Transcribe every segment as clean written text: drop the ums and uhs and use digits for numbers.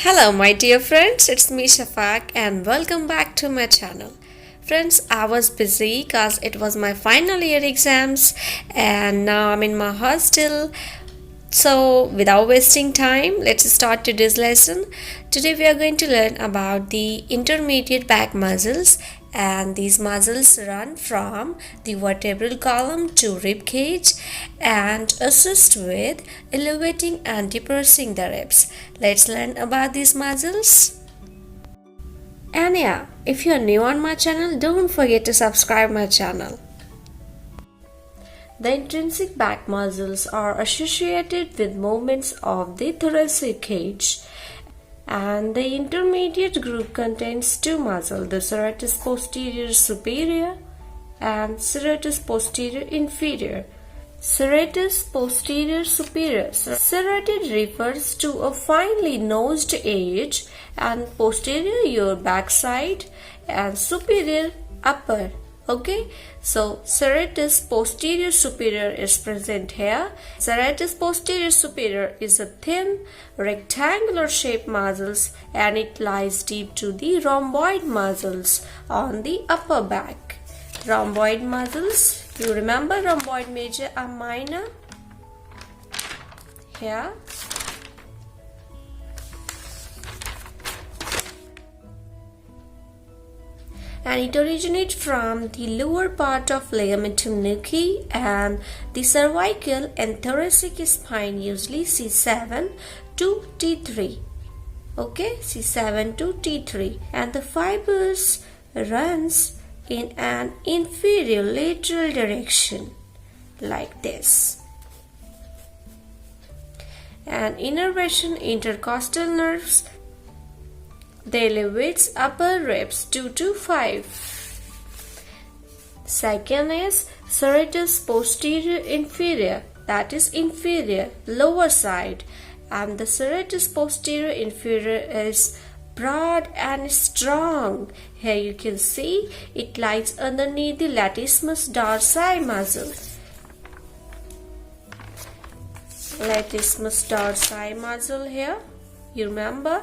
Hello my dear friends, it's me Shafaque and welcome back to my channel. Friends, I was busy cause it was my final year exams and now I'm in my hostel. So without wasting time, let's start today's lesson. Today we are going to learn about the intermediate back muscles, and these muscles run from the vertebral column to rib cage and assist with elevating and depressing the ribs. Let's learn about these muscles. And yeah, if you are new on my channel, don't forget to subscribe my channel. The intrinsic back muscles are associated with movements of the thoracic cage, and the intermediate group contains two muscles, the serratus posterior superior and serratus posterior inferior. Serratus posterior superior. Serrated refers to a finely nosed edge, and posterior your backside and superior upper. Okay, so serratus posterior superior is present here. Serratus posterior superior is a thin rectangular shaped muscles and it lies deep to the rhomboid muscles on the upper back. Rhomboid muscles, you remember rhomboid major and minor? Here. And it originates from the lower part of ligamentum nuchae and the cervical and thoracic spine, usually C7 to T3. Okay, C7 to T3, and the fibers runs in an inferior lateral direction like this. And innervation intercostal nerves, they elevates upper ribs 2 to 5. Second is serratus posterior inferior, that is inferior, lower side, and the serratus posterior inferior is broad and strong. Here you can see it lies underneath the latissimus dorsi muscle. Latissimus dorsi muscle here, you remember?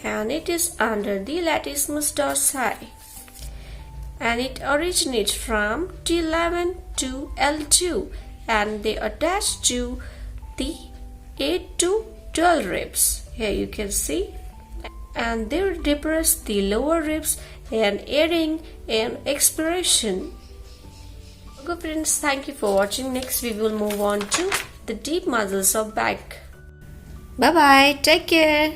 And it is under the latissimus dorsi, and it originates from T11 to L2, and they attach to the 8 to 12 ribs. Here you can see, and they depress the lower ribs and aiding in expiration. Okay friends, thank you for watching. Next we will move on to the deep muscles of back. Bye bye, take care.